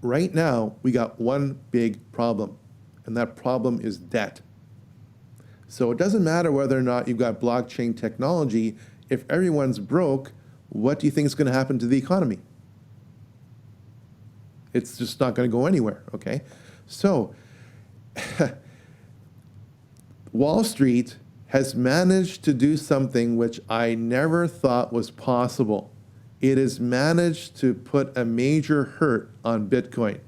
right now we got one big problem, and that problem is debt. So it doesn't matter whether or not you've got blockchain technology. If everyone's broke, what do you think is going to happen to the economy? It's just not going to go anywhere, okay? So Wall Street has managed to do something which I never thought was possible. It has managed to put a major hurt on Bitcoin.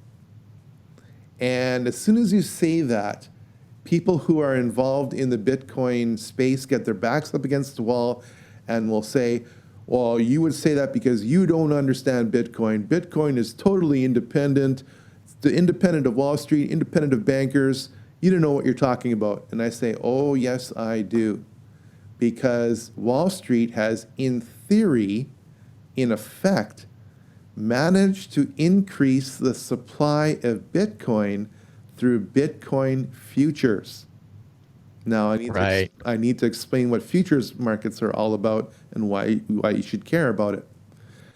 And as soon as you say that, people who are involved in the Bitcoin space get their backs up against the wall and will say, well, you would say that because you don't understand Bitcoin. Bitcoin is totally independent. It's independent of Wall Street, independent of bankers. You don't know what you're talking about. And I say, oh, yes, I do. Because Wall Street has, in theory, in effect, managed to increase the supply of Bitcoin through Bitcoin futures. Now, I need to explain what futures markets are all about and why you should care about it.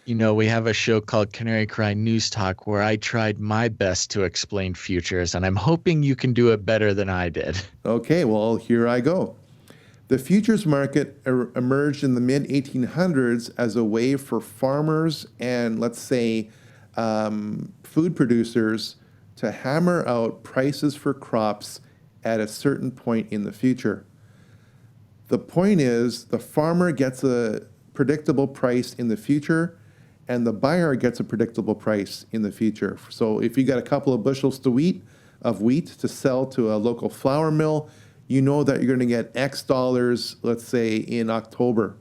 You know, we have a show called Canary Cry News Talk where I tried my best to explain futures, and I'm hoping you can do it better than I did. Okay, well, here I go. The futures market emerged in the mid-1800s as a way for farmers and, let's say, food producers to hammer out prices for crops at a certain point in the future. The point is, the farmer gets a predictable price in the future, and the buyer gets a predictable price in the future. So if you got a couple of bushels of wheat to sell to a local flour mill, you know that you're going to get X dollars, let's say, in October.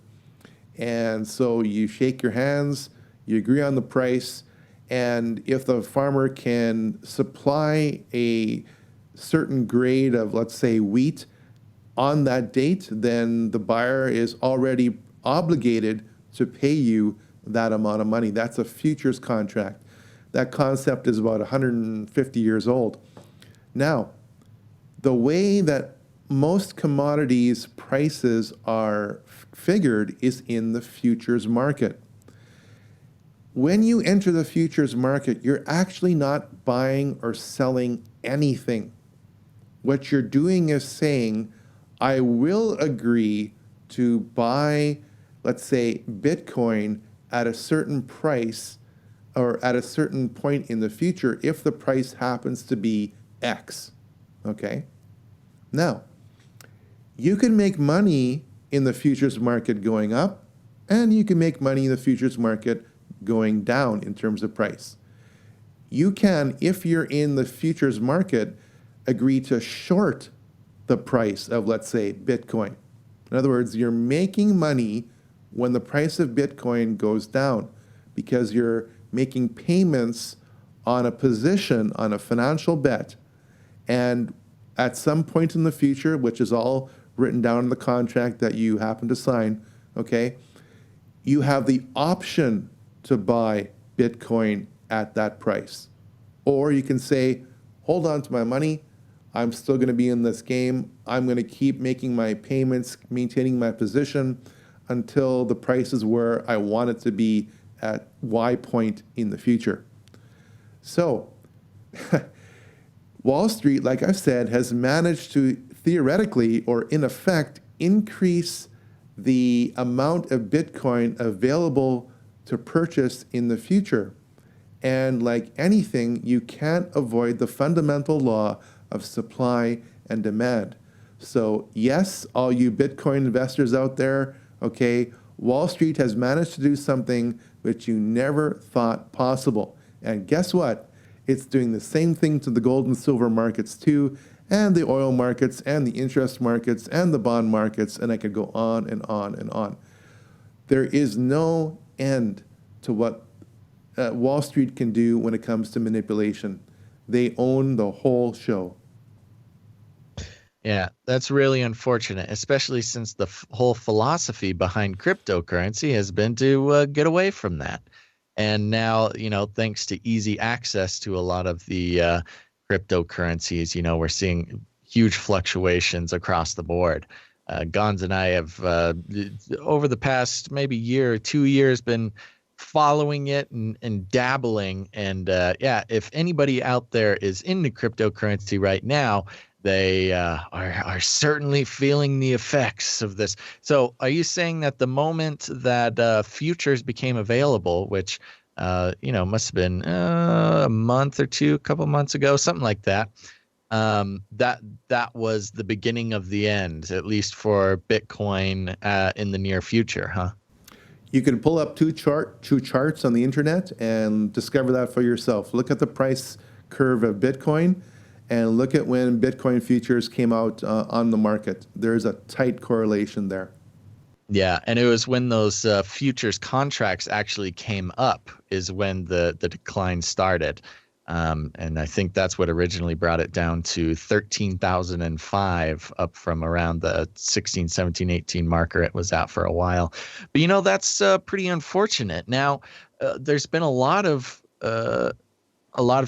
And so you shake your hands, you agree on the price, and if the farmer can supply a certain grade of, let's say, wheat on that date, then the buyer is already obligated to pay you that amount of money. That's a futures contract. That concept is about 150 years old. Now, the way that most commodities prices are figured is in the futures market. When you enter the futures market, you're actually not buying or selling anything. What you're doing is saying, I will agree to buy, let's say, Bitcoin at a certain price or at a certain point in the future if the price happens to be X, okay? Now, you can make money in the futures market going up, and you can make money in the futures market going down in terms of price. You can, if you're in the futures market, agree to short the price of, let's say, Bitcoin. In other words, you're making money when the price of Bitcoin goes down because you're making payments on a position, on a financial bet, and at some point in the future, which is all written down in the contract that you happen to sign, okay, you have the option to buy Bitcoin at that price. Or you can say, hold on to my money. I'm still going to be in this game. I'm going to keep making my payments, maintaining my position until the price is where I want it to be at Y point in the future. So, Wall Street, like I've said, has managed to theoretically or in effect increase the amount of Bitcoin available to purchase in the future. And like anything, you can't avoid the fundamental law of supply and demand. So yes, all you Bitcoin investors out there, okay, Wall Street has managed to do something which you never thought possible. And guess what? It's doing the same thing to the gold and silver markets too, and the oil markets, and the interest markets, and the bond markets, and I could go on and on and on. There is no end to what Wall Street can do when it comes to manipulation. They own the whole show. Yeah, that's really unfortunate, especially since the whole philosophy behind cryptocurrency has been to get away from that. And now, you know, thanks to easy access to a lot of the cryptocurrencies, you know, we're seeing huge fluctuations across the board. Gons and I have, over the past maybe year or 2 years, been following it and dabbling. And yeah, if anybody out there is into cryptocurrency right now, they are certainly feeling the effects of this. So, are you saying that the moment that futures became available, which must have been a month or two, a couple months ago, something like that, that was the beginning of the end, at least for Bitcoin in the near future, huh? You can pull up two charts on the internet and discover that for yourself. Look at the price curve of Bitcoin and look at when Bitcoin futures came out on the market. There's a tight correlation there. Yeah, and it was when those futures contracts actually came up is when the decline started. And I think that's what originally brought it down to 13,005, up from around the 16, 17, 18 marker it was at for a while. But that's pretty unfortunate. Now, there's been a lot of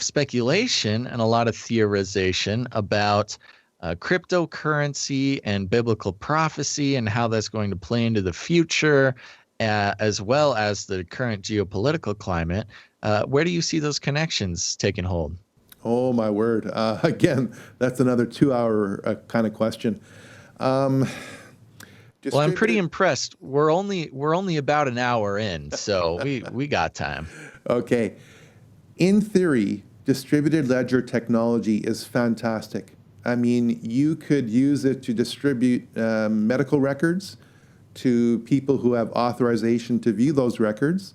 speculation and a lot of theorization about cryptocurrency and biblical prophecy and how that's going to play into the future, as well as the current geopolitical climate. Where do you see those connections taking hold? Oh my word! Again, that's another 2 hour kind of question. Um, Well, I'm pretty distributed. impressed. We're only about an hour in, so we got time. Okay. In theory, distributed ledger technology is fantastic. I mean, you could use it to distribute medical records to people who have authorization to view those records.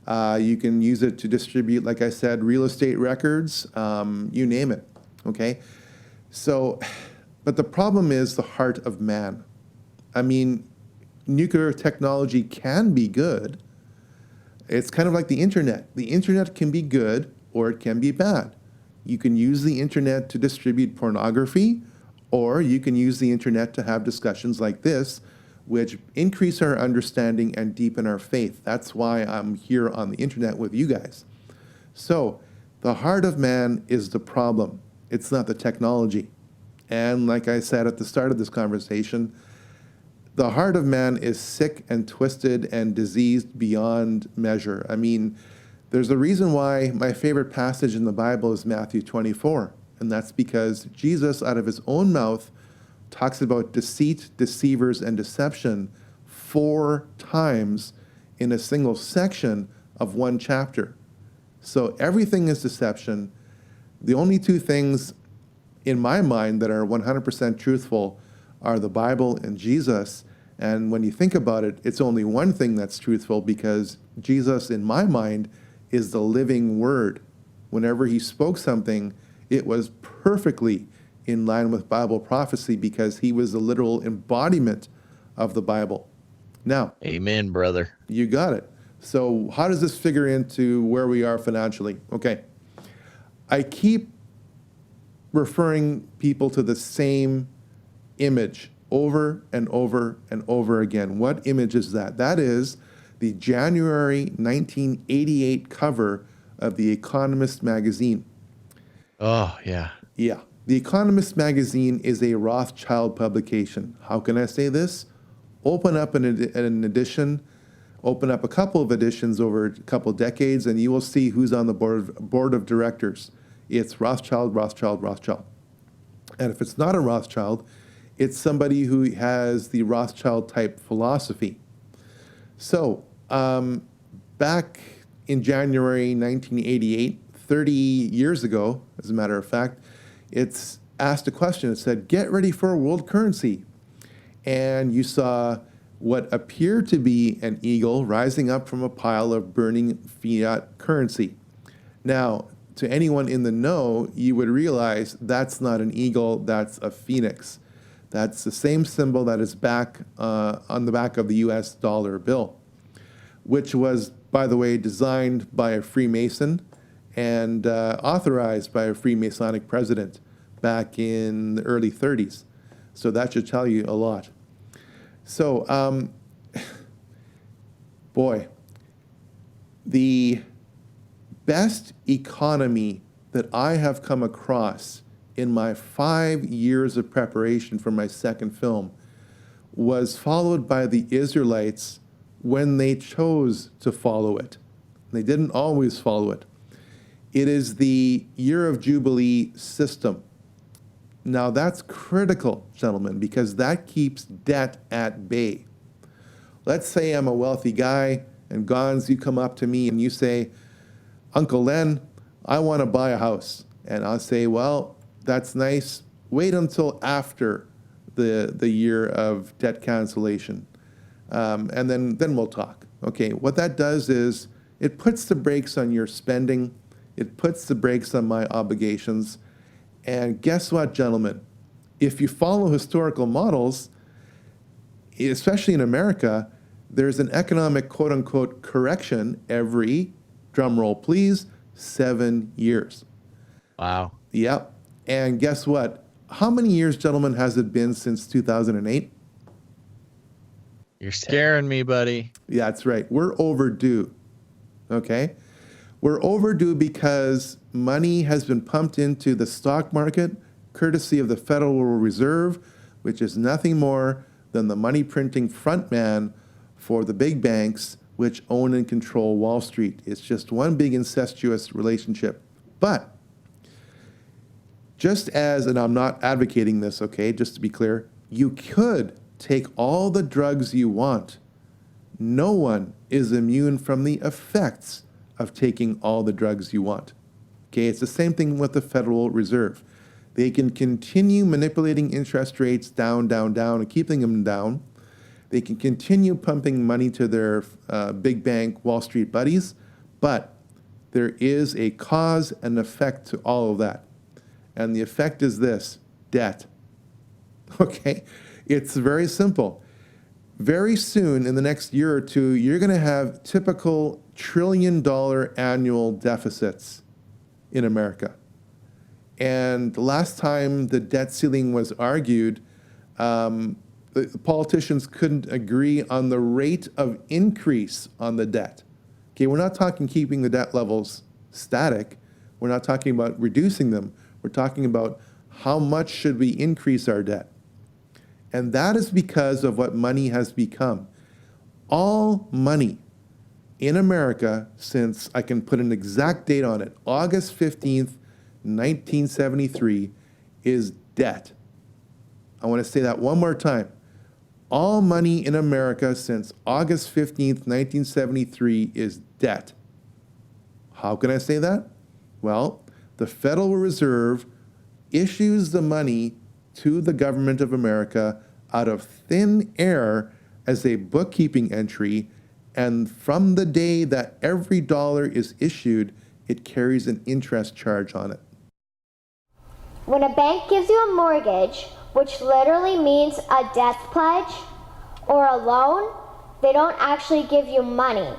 You can use it to distribute, like I said, real estate records, you name it. Okay. So, but the problem is the heart of man. I mean, nuclear technology can be good. It's kind of like the internet. The internet can be good or it can be bad. You can use the internet to distribute pornography, or you can use the internet to have discussions like this, which increase our understanding and deepen our faith. That's why I'm here on the internet with you guys. So, the heart of man is the problem. It's not the technology. And like I said at the start of this conversation, the heart of man is sick and twisted and diseased beyond measure. I mean, there's a reason why my favorite passage in the Bible is Matthew 24, and that's because Jesus, out of his own mouth, talks about deceit, deceivers, and deception 4 times in a single section of one chapter. So everything is deception. The only two things in my mind that are 100% truthful are the Bible and Jesus. And when you think about it, it's only one thing that's truthful, because Jesus, in my mind, is the living word. Whenever he spoke something, it was perfectly in line with Bible prophecy, because he was the literal embodiment of the Bible. Now, Amen, brother. you got it. So how does this figure into where we are financially? Okay. I keep referring people to the same image over and over and over again. What image is that? That is the January 1988 cover of The Economist magazine. Oh, yeah. Yeah. The Economist magazine is a Rothschild publication. How can I say this? Open up an edition, open up a couple of editions over a couple of decades, and you will see who's on the board of directors. It's Rothschild, Rothschild, Rothschild. And if it's not a Rothschild, it's somebody who has the Rothschild type philosophy. So, back in January 1988, 30 years ago, as a matter of fact, it's asked a question. It said, get ready for a world currency. And you saw what appeared to be an eagle rising up from a pile of burning fiat currency. Now, to anyone in the know, you would realize that's not an eagle, that's a phoenix. That's the same symbol that is back on the back of the US dollar bill, which was, by the way, designed by a Freemason and authorized by a Freemasonic president back in the early 30s. So that should tell you a lot. So, boy, the best economy that I have come across in my 5 years of preparation for my second film was followed by the Israelites when they chose to follow it. They didn't always follow it. It is the year of Jubilee system. Now that's critical, gentlemen, because that keeps debt at bay. Let's say I'm a wealthy guy, and Gons, you come up to me and you say, Uncle Len, I want to buy a house. And I'll say, well, that's nice. Wait until after the year of debt cancellation. And then we'll talk. Okay, what that does is it puts the brakes on your spending. It puts the brakes on my obligations. And guess what, gentlemen? If you follow historical models, especially in America, there's an economic quote-unquote correction every, drumroll please, 7 years. Wow. Yep. And guess what? How many years, gentlemen, has it been since 2008? You're scaring me, buddy. Yeah, that's right. We're overdue. Okay? We're overdue because money has been pumped into the stock market courtesy of the Federal Reserve, which is nothing more than the money printing front man for the big banks which own and control Wall Street. It's just one big incestuous relationship. But just as, and I'm not advocating this, okay, just to be clear, you could take all the drugs you want. No one is immune from the effects of taking all the drugs you want. Okay, it's the same thing with the Federal Reserve. They can continue manipulating interest rates down, and keeping them down. They can continue pumping money to their big bank Wall Street buddies, but there is a cause and effect to all of that. And the effect is this: debt. Okay? It's very simple. Very soon, in the next year or two, you're going to have typical trillion-dollar annual deficits in America. And the last time the debt ceiling was argued, the politicians couldn't agree on the rate of increase on the debt. Okay, we're not talking keeping the debt levels static. We're not talking about reducing them. We're talking about how much should we increase our debt. And that is because of what money has become. All money in America since, I can put an exact date on it, August 15th, 1973, is debt. I want to say that one more time. All money in America since August 15th, 1973 is debt. How can I say that? Well, the Federal Reserve issues the money to the government of America out of thin air as a bookkeeping entry, and from the day that every dollar is issued, it carries an interest charge on it. When a bank gives you a mortgage, which literally means a death pledge or a loan, they don't actually give you money.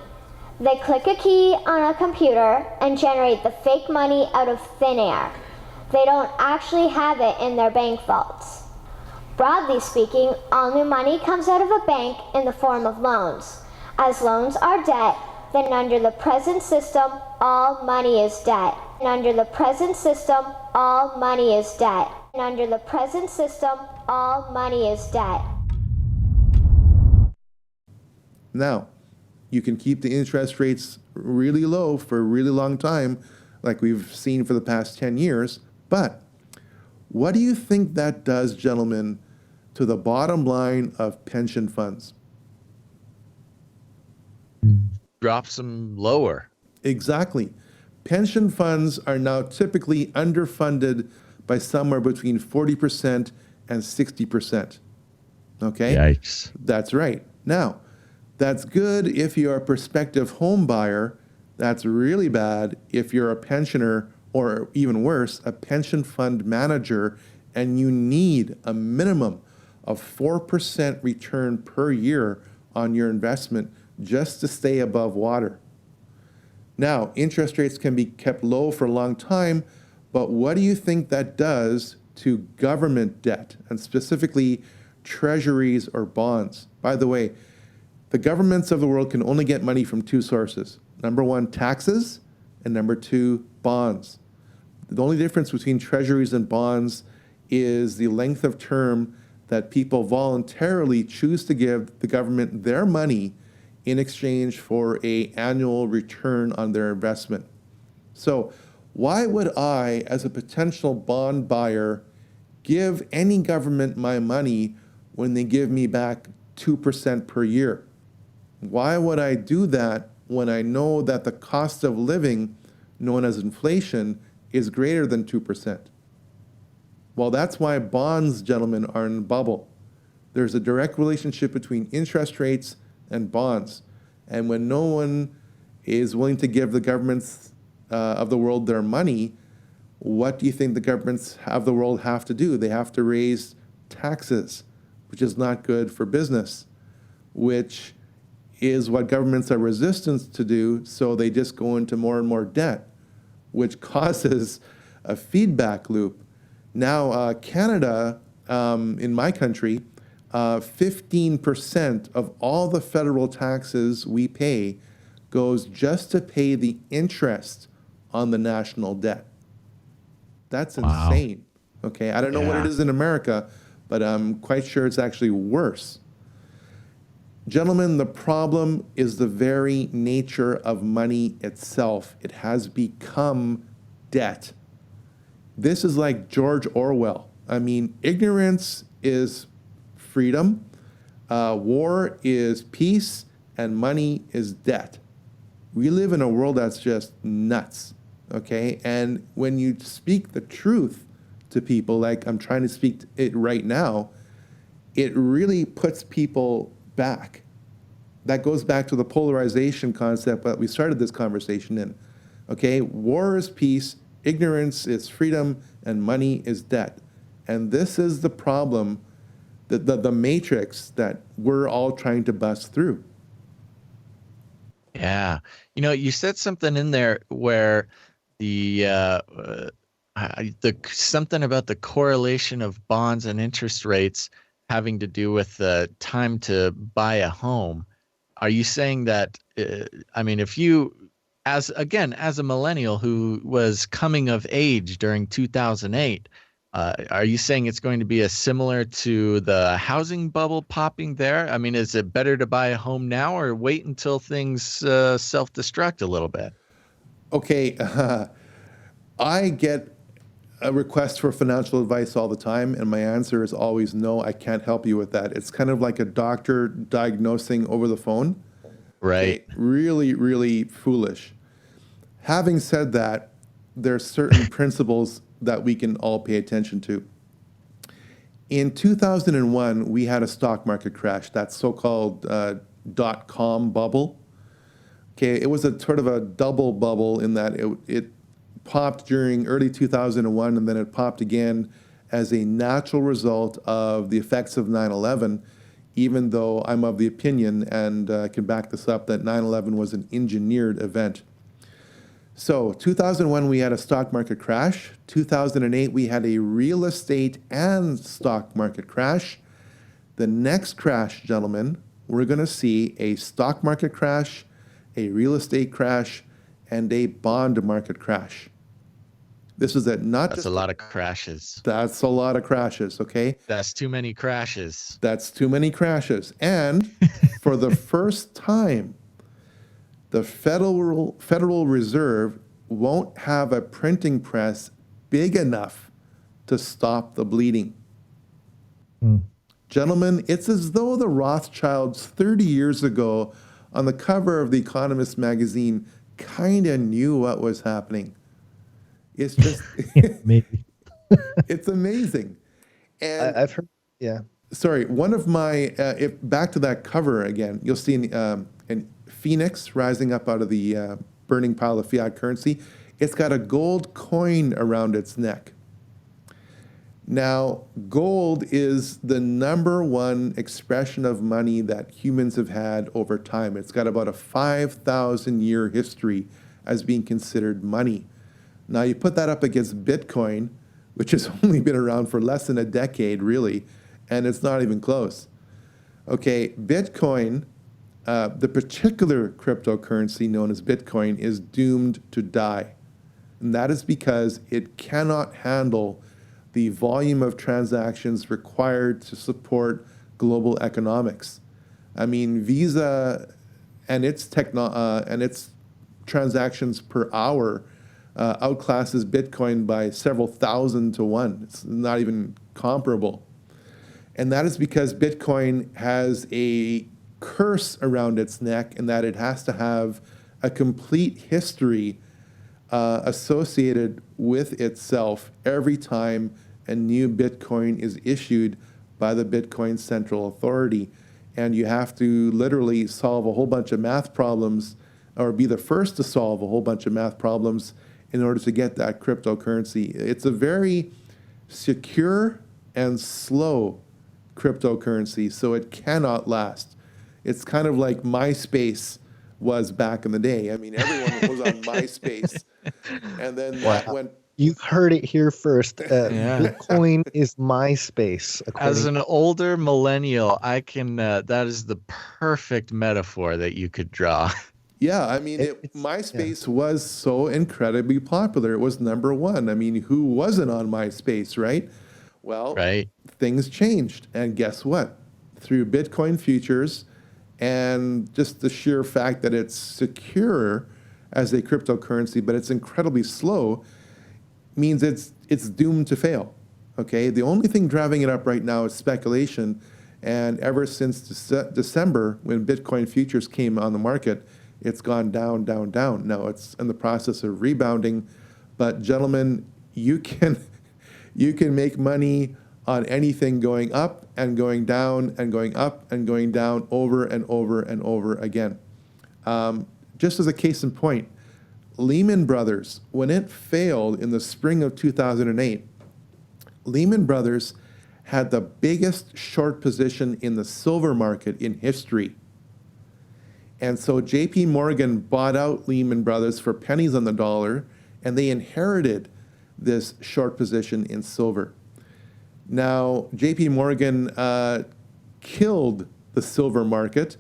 They click a key on a computer and generate the fake money out of thin air. They don't actually have it in their bank vaults. Broadly speaking, all new money comes out of a bank in the form of loans. As loans are debt, then under the present system, all money is debt. And under the present system, all money is debt. And under the present system, all money is debt. Now, you can keep the interest rates really low for a really long time, like we've seen for the past 10 years, but what do you think that does, gentlemen, to the bottom line of pension funds? Drops them lower. Exactly. Pension funds are now typically underfunded by somewhere between 40% and 60%. Okay? Yikes. That's right. Now, that's good if you're a prospective home buyer. That's really bad if you're a pensioner, or even worse, a pension fund manager, and you need a minimum of 4% return per year on your investment just to stay above water. Now, interest rates can be kept low for a long time, but what do you think that does to government debt, and specifically treasuries or bonds? By the way, the governments of the world can only get money from two sources. Number one, taxes, and number two, bonds. The only difference between treasuries and bonds is the length of term that people voluntarily choose to give the government their money in exchange for a annual return on their investment. So why would I, as a potential bond buyer, give any government my money when they give me back 2% per year? Why would I do that when I know that the cost of living, known as inflation, is greater than 2%? Well, that's why bonds, gentlemen, are in a bubble. There's a direct relationship between interest rates and bonds. And when no one is willing to give the governments of the world their money, what do you think the governments of the world have to do? They have to raise taxes, which is not good for business, which is what governments are resistant to do, so they just go into more and more debt, which causes a feedback loop. Now, Canada, in my country, 15% of all the federal taxes we pay goes just to pay the interest on the national debt. That's insane. Okay, I don't know what it is in America, but I'm quite sure it's actually worse. Gentlemen, the problem is the very nature of money itself. It has become debt. This is like George Orwell. I mean, ignorance is freedom, war is peace, and money is debt. We live in a world that's just nuts, okay? And when you speak the truth to people, like I'm trying to speak it right now, it really puts people back. That goes back to the polarization concept that we started this conversation in, okay? War is peace, ignorance is freedom, and money is debt. And this is the problem, the matrix that we're all trying to bust through. Yeah. You know, you said something in there where the something about the correlation of bonds and interest rates having to do with the time to buy a home. Are you saying that, I mean, if you, as a millennial who was coming of age during 2008, are you saying it's going to be as similar to the housing bubble popping there? I mean, is it better to buy a home now or wait until things self-destruct a little bit? Okay, I get a request for financial advice all the time, and my answer is always no, I can't help you with that. It's kind of like a doctor diagnosing over the phone. Right. Okay, really, really foolish. Having said that, there's certain principles that we can all pay attention to. In 2001, we had a stock market crash, that so-called dot-com bubble. Okay, it was a sort of a double bubble in that it popped during early 2001, and then it popped again as a natural result of the effects of 9/11, even though I'm of the opinion, and I can back this up, that 9/11 was an engineered event. So 2001, we had a stock market crash. 2008, we had a real estate and stock market crash. The next crash, gentlemen, we're going to see a stock market crash, a real estate crash, and a bond market crash. This is That's a lot of crashes. That's a lot of crashes, okay? That's too many crashes. That's too many crashes. And for the first time, the Federal Reserve won't have a printing press big enough to stop the bleeding. Gentlemen, it's as though the Rothschilds 30 years ago on the cover of The Economist magazine kind of knew what was happening. It's just, Maybe. it's amazing. And I've heard, yeah. sorry, one of my, back to that cover again, you'll see an phoenix rising up out of the burning pile of fiat currency. It's got a gold coin around its neck. Now, gold is the #1 expression of money that humans have had over time. It's got about a 5,000-year history as being considered money. Now, you put that up against Bitcoin, which has only been around for less than a decade, really, and it's not even close. Okay, Bitcoin, the particular cryptocurrency known as Bitcoin, is doomed to die. And that is because it cannot handle the volume of transactions required to support global economics. I mean, Visa and its transactions per hour outclasses Bitcoin by several thousand to one. It's not even comparable. And that is because Bitcoin has a curse around its neck in that it has to have a complete history associated with itself every time a new Bitcoin is issued by the Bitcoin Central Authority. And you have to literally solve a whole bunch of math problems, or be the first to solve a whole bunch of math problems in order to get that cryptocurrency. It's a very secure and slow cryptocurrency, so it cannot last. It's kind of like MySpace was back in the day. I mean, everyone was on MySpace, and then that went. You heard it here first. Yeah. Bitcoin is MySpace. As an older millennial, I can. That is the perfect metaphor that you could draw. Yeah, I mean, MySpace was so incredibly popular. It was number one. I mean, who wasn't on MySpace, right? Well, things changed. And guess what? Through Bitcoin futures and just the sheer fact that it's secure as a cryptocurrency, but it's incredibly slow, means it's doomed to fail. Okay? The only thing driving it up right now is speculation. And ever since December, when Bitcoin futures came on the market, it's gone down, down, down. Now it's in the process of rebounding, but gentlemen, you can make money on anything going up and going down and going up and going down over and over and over again. Just as a case in point, Lehman Brothers, when it failed in the spring of 2008, Lehman Brothers had the biggest short position in the silver market in history. And so JP Morgan bought out Lehman Brothers for pennies on the dollar, and they inherited this short position in silver. Now, JP Morgan killed the silver market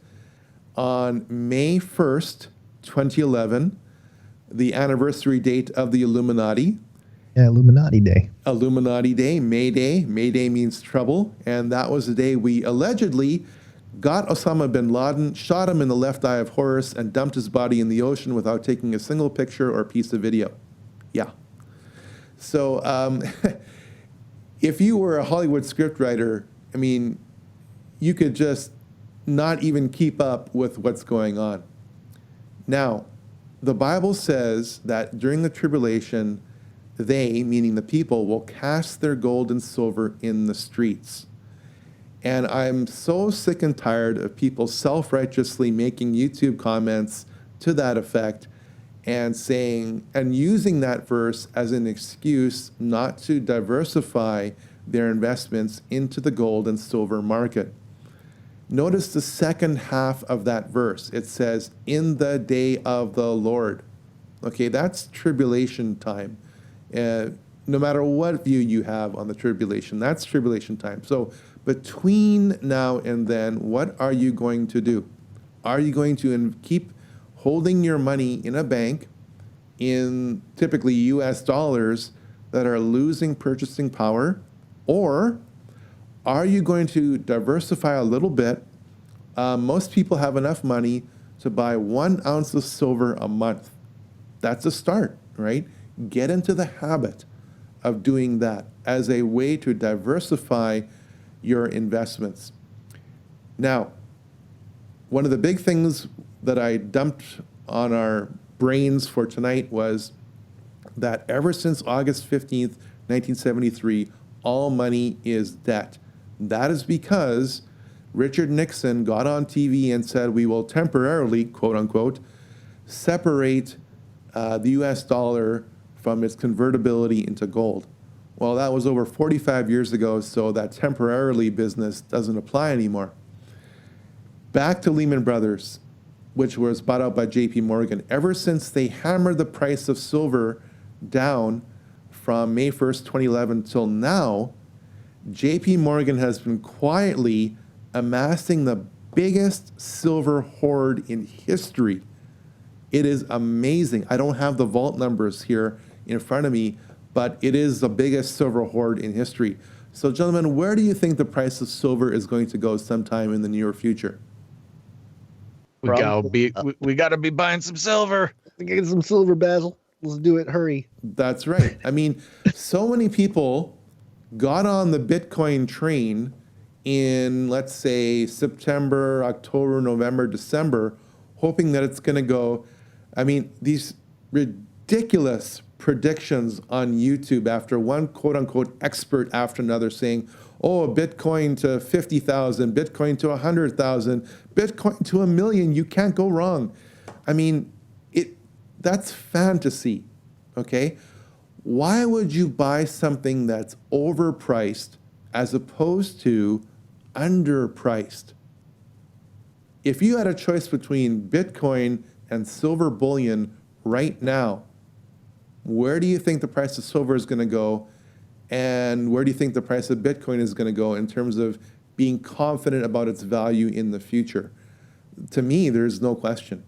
on May 1st, 2011, the anniversary date of the Illuminati. Yeah, Illuminati Day. Illuminati Day, May Day. May Day means trouble. And that was the day we allegedly got Osama bin Laden, shot him in the left eye of Horus, and dumped his body in the ocean without taking a single picture or piece of video. Yeah. So if you were a Hollywood scriptwriter, I mean, you could just not even keep up with what's going on. Now, the Bible says that during the tribulation, they, meaning the people, will cast their gold and silver in the streets. And I'm so sick and tired of people self-righteously making YouTube comments to that effect and saying, and using that verse as an excuse not to diversify their investments into the gold and silver market. Notice the second half of that verse. It says, in the day of the Lord. Okay, that's tribulation time. No matter what view you have on the tribulation, that's tribulation time. So between now and then, what are you going to do? Are you going to keep holding your money in a bank in typically US dollars that are losing purchasing power? Or are you going to diversify a little bit? Most people have enough money to buy 1 ounce of silver a month. That's a start, right? Get into the habit of doing that as a way to diversify your investments. Now, one of the big things that I dumped on our brains for tonight was that ever since August 15th, 1973, all money is debt. That is because Richard Nixon got on TV and said, we will temporarily, quote unquote, separate the US dollar from its convertibility into gold. Well, that was over 45 years ago, so that temporarily business doesn't apply anymore. Back to Lehman Brothers, which was bought out by JP Morgan. Ever since they hammered the price of silver down from May 1st, 2011 till now, JP Morgan has been quietly amassing the biggest silver hoard in history. It is amazing. I don't have the vault numbers here in front of me, but it is the biggest silver hoard in history. So gentlemen, where do you think the price of silver is going to go sometime in the near future? We gotta be buying some silver. Get some silver, Basil. Let's do it. Hurry. That's right. I mean, so many people got on the Bitcoin train in, let's say, September, October, November, December, hoping that it's going to go. I mean, these ridiculous predictions on YouTube after one quote unquote expert after another saying, oh, Bitcoin to 50,000, Bitcoin to 100,000, Bitcoin to 1,000,000, you can't go wrong. I mean, that's fantasy, okay? Why would you buy something that's overpriced as opposed to underpriced? If you had a choice between Bitcoin and silver bullion right now, where do you think the price of silver is going to go? And where do you think the price of Bitcoin is going to go in terms of being confident about its value in the future? To me, there's no question.